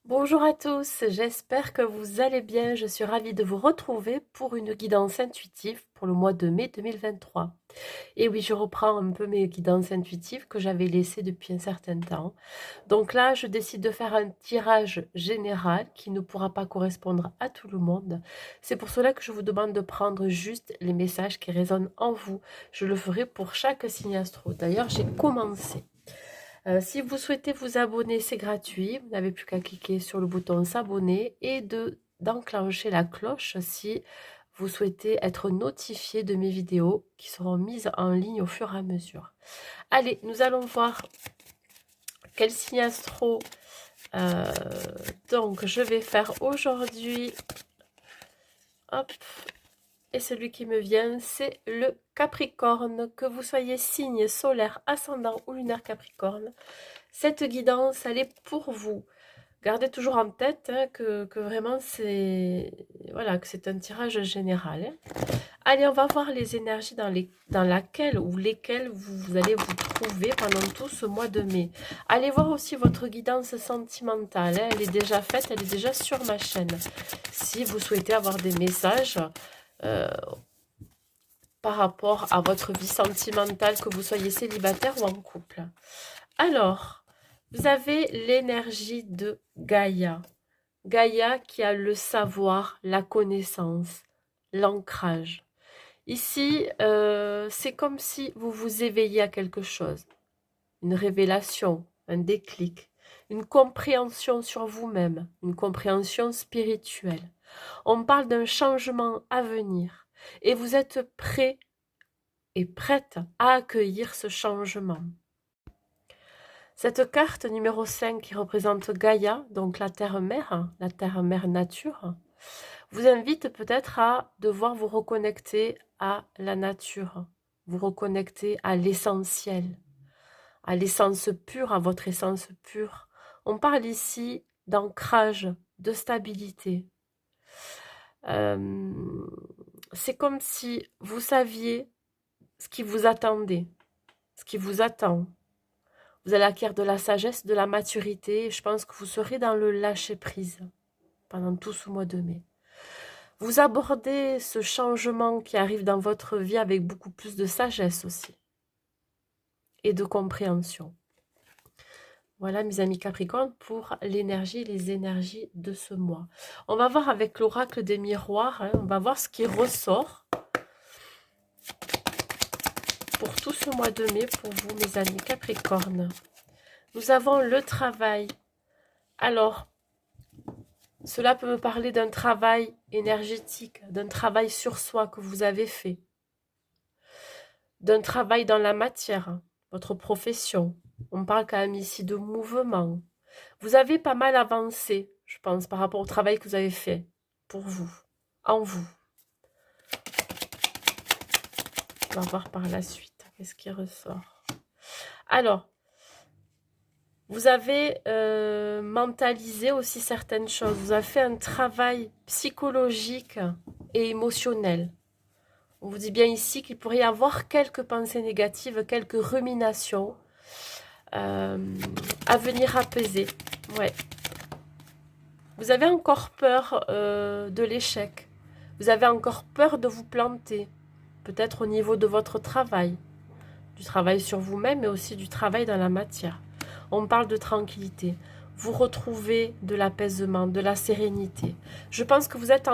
Bonjour à tous, j'espère que vous allez bien. Je suis ravie de vous retrouver pour une guidance intuitive pour le mois de mai 2023. Et oui, je reprends un peu mes guidances intuitives que j'avais laissées depuis un certain temps. Donc là, je décide de faire un tirage général qui ne pourra pas correspondre à tout le monde. C'est pour cela que je vous demande de prendre juste les messages qui résonnent en vous. Je le ferai pour chaque signe astro. D'ailleurs, j'ai commencé. Si vous souhaitez vous abonner, c'est gratuit. Vous n'avez plus qu'à cliquer sur le bouton s'abonner et d'enclencher la cloche si vous souhaitez être notifié de mes vidéos qui seront mises en ligne au fur et à mesure. Allez, nous allons voir quel signe astro donc je vais faire aujourd'hui. Hop. Et celui qui me vient, c'est le Capricorne. Que vous soyez signe solaire, ascendant ou lunaire Capricorne, cette guidance, elle est pour vous. Gardez toujours en tête que vraiment c'est voilà, que c'est un tirage général. Allez, on va voir les énergies dans laquelle ou lesquelles vous allez vous trouver pendant tout ce mois de mai. Allez voir aussi votre guidance sentimentale. Elle est déjà faite, elle est déjà sur ma chaîne. Si vous souhaitez avoir des messages euh, par rapport à votre vie sentimentale, que vous soyez célibataire ou en couple. Alors, vous avez l'énergie de Gaïa. Gaïa qui a le savoir, la connaissance, l'ancrage. Ici, c'est comme si vous vous éveilliez à quelque chose. Une révélation, un déclic, une compréhension sur vous-même, une compréhension spirituelle. On parle d'un changement à venir et vous êtes prêt et prête à accueillir ce changement. Cette carte numéro 5 qui représente Gaïa, donc la terre-mère nature, vous invite peut-être à devoir vous reconnecter à la nature, vous reconnecter à l'essentiel, à l'essence pure, à votre essence pure. On parle ici d'ancrage, de stabilité. C'est comme si vous saviez ce qui vous attendait, ce qui vous attend. Vous allez acquérir de la sagesse, de la maturité. Et je pense que vous serez dans le lâcher-prise pendant tout ce mois de mai. Vous abordez ce changement qui arrive dans votre vie avec beaucoup plus de sagesse aussi. Et de compréhension. Voilà mes amis Capricorne pour l'énergie, les énergies de ce mois. On va voir avec l'oracle des miroirs. On va voir ce qui ressort pour tout ce mois de mai pour vous mes amis Capricorne. Nous avons le travail. Alors, cela peut me parler d'un travail énergétique, d'un travail sur soi que vous avez fait, d'un travail dans la matière, votre profession. On parle quand même ici de mouvement. Vous avez pas mal avancé, je pense, par rapport au travail que vous avez fait pour vous, en vous. On va voir par la suite qu'est-ce qui ressort. Alors, vous avez mentalisé aussi certaines choses. Vous avez fait un travail psychologique et émotionnel. On vous dit bien ici qu'il pourrait y avoir quelques pensées négatives, quelques ruminations à venir apaiser. Ouais. Vous avez encore peur de l'échec. Vous avez encore peur de vous planter. Peut-être au niveau de votre travail. Du travail sur vous-même, mais aussi du travail dans la matière. On parle de tranquillité. Vous retrouvez de l'apaisement, de la sérénité. Je pense que vous êtes,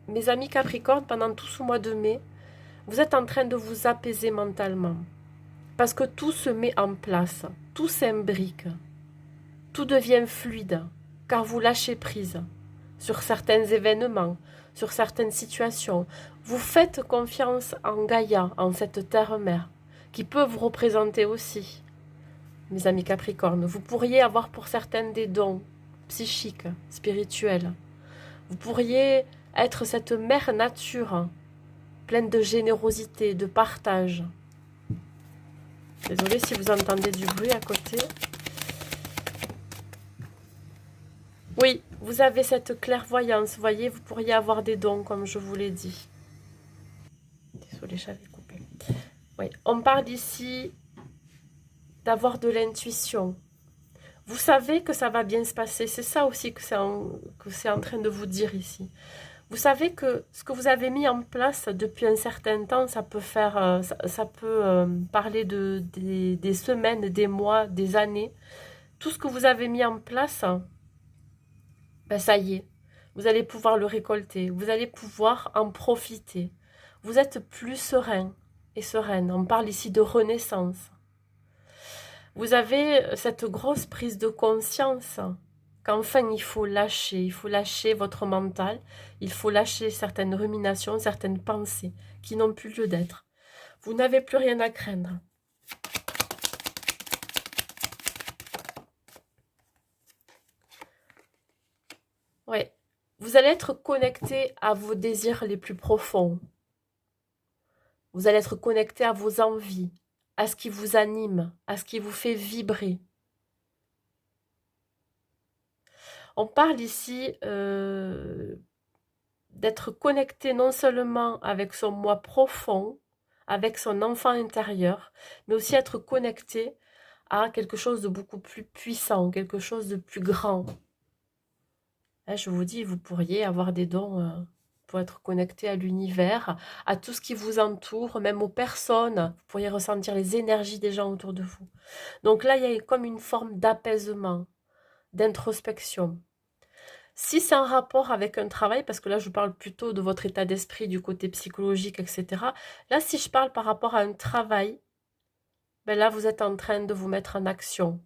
mes amis Capricorne, pendant tout ce mois de mai, vous êtes en train de vous apaiser mentalement. Parce que tout se met en place, tout s'imbrique, tout devient fluide, car vous lâchez prise sur certains événements, sur certaines situations. Vous faites confiance en Gaïa, en cette terre-mère, qui peut vous représenter aussi. Mes amis Capricorne, vous pourriez avoir pour certaines des dons psychiques, spirituels. Vous pourriez être cette mère nature, pleine de générosité, de partage. Désolée si vous entendez du bruit à côté. Oui, vous avez cette clairvoyance, vous voyez, vous pourriez avoir des dons, comme je vous l'ai dit. Désolée, j'avais coupé. Oui, on parle ici d'avoir de l'intuition. Vous savez que ça va bien se passer. C'est ça aussi que c'est en train de vous dire ici. Vous savez que ce que vous avez mis en place depuis un certain temps, ça peut faire, ça peut parler des semaines, des mois, des années. Tout ce que vous avez mis en place, ben ça y est, vous allez pouvoir le récolter, vous allez pouvoir en profiter. Vous êtes plus serein et sereine. On parle ici de renaissance. Vous avez cette grosse prise de conscience qu'enfin il faut lâcher votre mental, il faut lâcher certaines ruminations, certaines pensées qui n'ont plus lieu d'être. Vous n'avez plus rien à craindre. Ouais. Vous allez être connecté à vos désirs les plus profonds. Vous allez être connecté à vos envies, à ce qui vous anime, à ce qui vous fait vibrer. On parle ici d'être connecté non seulement avec son moi profond, avec son enfant intérieur, mais aussi être connecté à quelque chose de beaucoup plus puissant, quelque chose de plus grand. Là, je vous dis, vous pourriez avoir des dons pour être connecté à l'univers, à tout ce qui vous entoure, même aux personnes. Vous pourriez ressentir les énergies des gens autour de vous. Donc là, il y a comme une forme d'apaisement, d'introspection. Si c'est en rapport avec un travail, parce que là je parle plutôt de votre état d'esprit, du côté psychologique, etc. Là, si je parle par rapport à un travail, ben là vous êtes en train de vous mettre en action.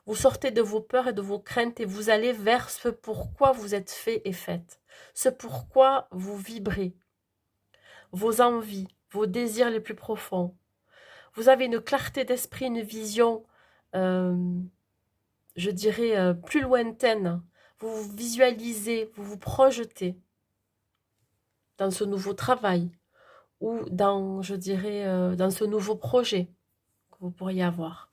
Vous sortez de vos peurs et de vos craintes et vous allez vers ce pourquoi vous êtes fait et faite. Ce pourquoi vous vibrez. Vos envies, vos désirs les plus profonds. Vous avez une clarté d'esprit, une vision, je dirais, plus lointaine. Vous vous visualisez, vous vous projetez dans ce nouveau travail ou dans, je dirais, dans ce nouveau projet que vous pourriez avoir.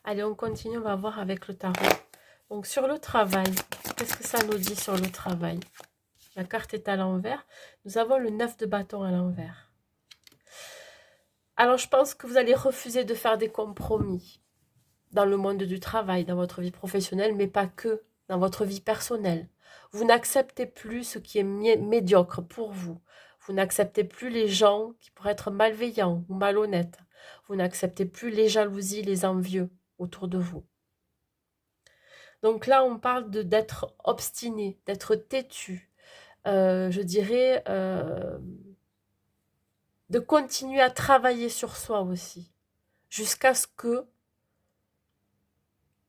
Allez, on continue, on va voir avec le tarot. Donc, sur le travail, qu'est-ce que ça nous dit sur le travail? La carte est à l'envers. Nous avons le 9 de bâton à l'envers. Alors, je pense que vous allez refuser de faire des compromis dans le monde du travail, dans votre vie professionnelle, mais pas que, dans votre vie personnelle. Vous n'acceptez plus ce qui est médiocre pour vous. Vous n'acceptez plus les gens qui pourraient être malveillants ou malhonnêtes. Vous n'acceptez plus les jalousies, les envieux autour de vous. Donc là, on parle d'être obstiné, d'être têtu. Je dirais de continuer à travailler sur soi aussi. Jusqu'à ce que,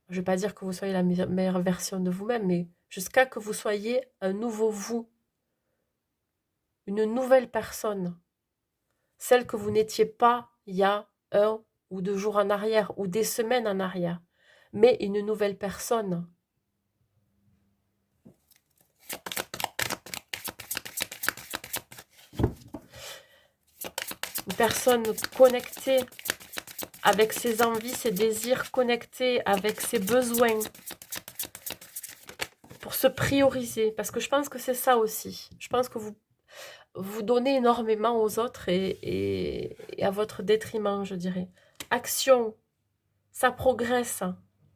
je ne vais pas dire que vous soyez la meilleure version de vous-même, mais jusqu'à que vous soyez un nouveau vous. Une nouvelle personne. Celle que vous n'étiez pas il y a 1 ou 2 jours en arrière, ou des semaines en arrière. Mais une nouvelle personne. Une personne connectée avec ses envies, ses désirs, connectée avec ses besoins. Pour se prioriser. Parce que je pense que c'est ça aussi. Je pense que vous donnez énormément aux autres et à votre détriment, je dirais. Action, ça progresse.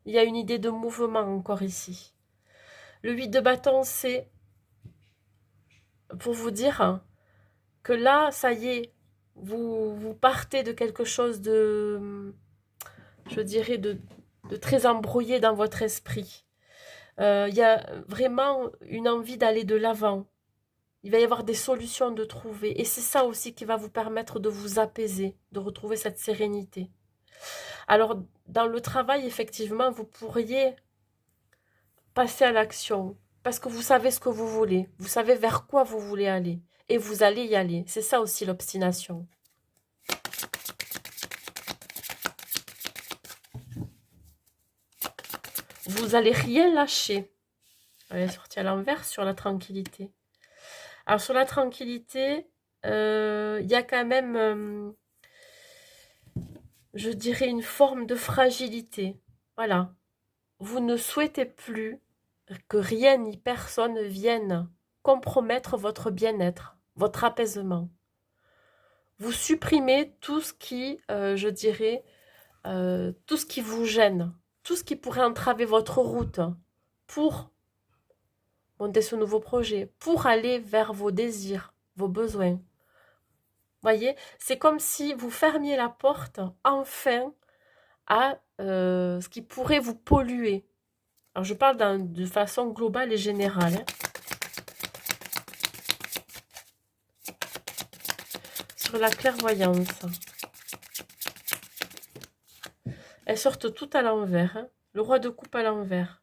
Il y a une idée de mouvement encore ici. Le 8 de bâton, c'est pour vous dire que là, ça y est, vous partez de quelque chose de, je dirais, de très embrouillé dans votre esprit. Il y a vraiment une envie d'aller de l'avant. Il va y avoir des solutions de trouver. Et c'est ça aussi qui va vous permettre de vous apaiser, de retrouver cette sérénité. Alors, dans le travail, effectivement, vous pourriez passer à l'action. Parce que vous savez ce que vous voulez. Vous savez vers quoi vous voulez aller. Et vous allez y aller. C'est ça aussi l'obstination. Vous n'allez rien lâcher. Elle est sortie à l'envers sur la tranquillité. Alors, sur la tranquillité, il y a quand même, je dirais, une forme de fragilité. Voilà. Vous ne souhaitez plus que rien ni personne vienne compromettre votre bien-être, votre apaisement. Vous supprimez tout ce qui, je dirais, tout ce qui vous gêne, tout ce qui pourrait entraver votre route pour monter ce nouveau projet, pour aller vers vos désirs, vos besoins. Voyez, c'est comme si vous fermiez la porte, enfin, à ce qui pourrait vous polluer. Alors, je parle de façon globale et générale. Hein. Sur la clairvoyance. Elles sortent toutes à l'envers. Hein. Le roi de coupe à l'envers.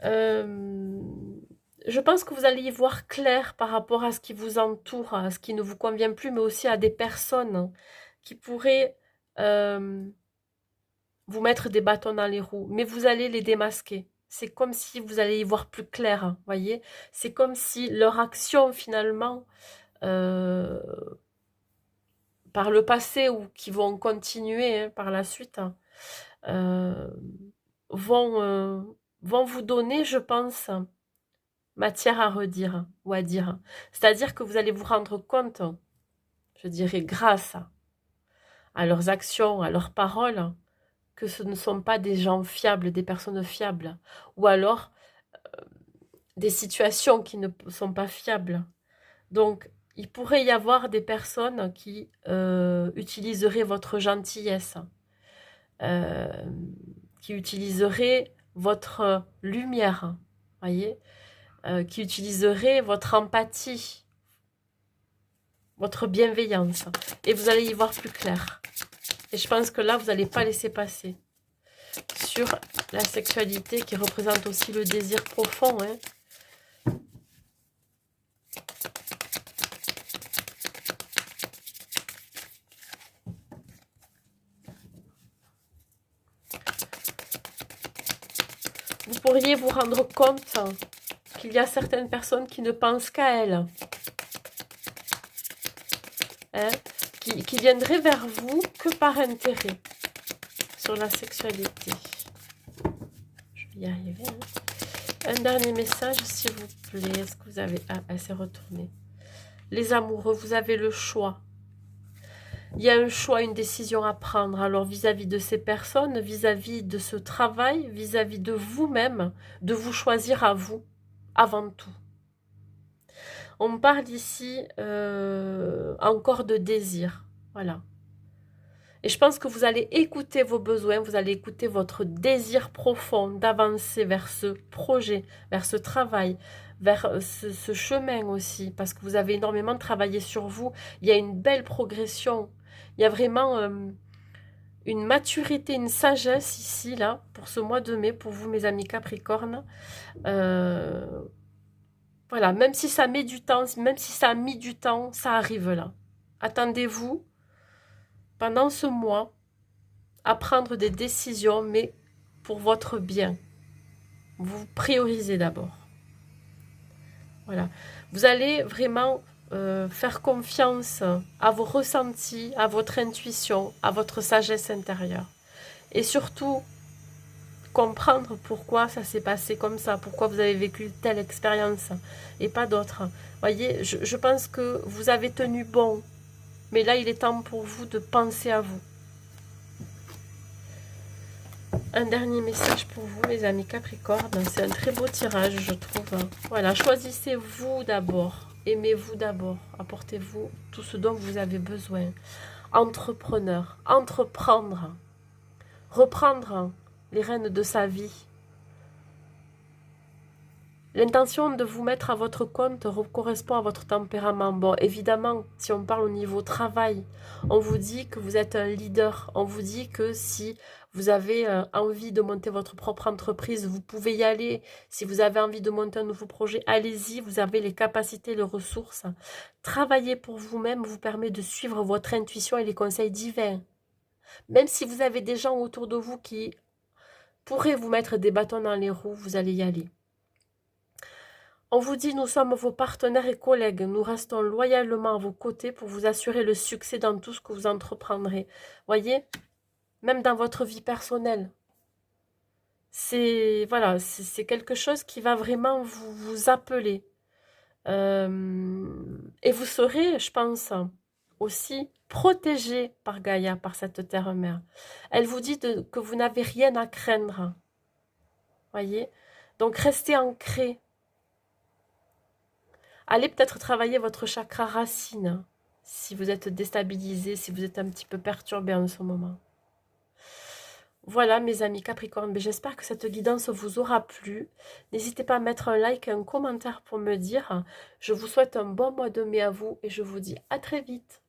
Je pense que vous allez y voir clair par rapport à ce qui vous entoure, à ce qui ne vous convient plus, mais aussi à des personnes qui pourraient vous mettre des bâtons dans les roues. Mais vous allez les démasquer. C'est comme si vous allez y voir plus clair, voyez. C'est comme si leur action, finalement, par le passé ou qui vont continuer hein, par la suite, vont vous donner, je pense, matière à redire ou à dire. C'est-à-dire que vous allez vous rendre compte, je dirais grâce à leurs actions, à leurs paroles, que ce ne sont pas des gens fiables, des personnes fiables, ou alors des situations qui ne sont pas fiables. Donc, il pourrait y avoir des personnes qui utiliseraient votre gentillesse, qui utiliseraient votre lumière, voyez, qui utiliserait votre empathie, votre bienveillance. Et vous allez y voir plus clair. Et je pense que là, vous n'allez pas laisser passer. Sur la sexualité qui représente aussi le désir profond. Hein. Vous pourriez vous rendre compte qu'il y a certaines personnes qui ne pensent qu'à elles. Hein, qui viendraient vers vous que par intérêt sur la sexualité. Je vais y arriver. Hein. Un dernier message, s'il vous plaît. Est-ce que vous avez... Ah, elle s'est retournée. Les amoureux, vous avez le choix. Il y a un choix, une décision à prendre. Alors vis-à-vis de ces personnes, vis-à-vis de ce travail, vis-à-vis de vous-même, de vous choisir à vous, avant tout. On parle ici encore de désir. Voilà. Et je pense que vous allez écouter vos besoins, vous allez écouter votre désir profond d'avancer vers ce projet, vers ce travail, vers ce chemin aussi, parce que vous avez énormément travaillé sur vous. Il y a une belle progression. Il y a vraiment une maturité, une sagesse ici, là, pour ce mois de mai, pour vous, mes amis Capricorne. Voilà, même si ça met du temps, même si ça a mis du temps, ça arrive là. Attendez-vous, pendant ce mois, à prendre des décisions, mais pour votre bien. Vous priorisez d'abord. Voilà. Vous allez vraiment faire confiance à vos ressentis, à votre intuition, à votre sagesse intérieure. Et surtout, comprendre pourquoi ça s'est passé comme ça, pourquoi vous avez vécu telle expérience et pas d'autres. Voyez, je pense que vous avez tenu bon, mais là, il est temps pour vous de penser à vous. Un dernier message pour vous, mes amis Capricorne. C'est un très beau tirage, je trouve. Voilà, choisissez-vous d'abord. Aimez-vous d'abord. Apportez-vous tout ce dont vous avez besoin. Entrepreneur, entreprendre, reprendre les rênes de sa vie. L'intention de vous mettre à votre compte correspond à votre tempérament. Bon, évidemment, si on parle au niveau travail, on vous dit que vous êtes un leader. On vous dit que si vous avez envie de monter votre propre entreprise, vous pouvez y aller. Si vous avez envie de monter un nouveau projet, allez-y. Vous avez les capacités, les ressources. Travailler pour vous-même vous permet de suivre votre intuition et les conseils divins. Même si vous avez des gens autour de vous qui pourraient vous mettre des bâtons dans les roues, vous allez y aller. On vous dit, nous sommes vos partenaires et collègues. Nous restons loyalement à vos côtés pour vous assurer le succès dans tout ce que vous entreprendrez. Voyez, même dans votre vie personnelle. C'est voilà, c'est quelque chose qui va vraiment vous appeler. Et vous serez, je pense, aussi protégé par Gaïa, par cette terre-mère. Elle vous dit que vous n'avez rien à craindre. Voyez? Donc restez ancré. Allez peut-être travailler votre chakra racine, si vous êtes déstabilisé, si vous êtes un petit peu perturbé en ce moment. Voilà mes amis Capricorne, j'espère que cette guidance vous aura plu. N'hésitez pas à mettre un like et un commentaire pour me dire. Je vous souhaite un bon mois de mai à vous et je vous dis à très vite.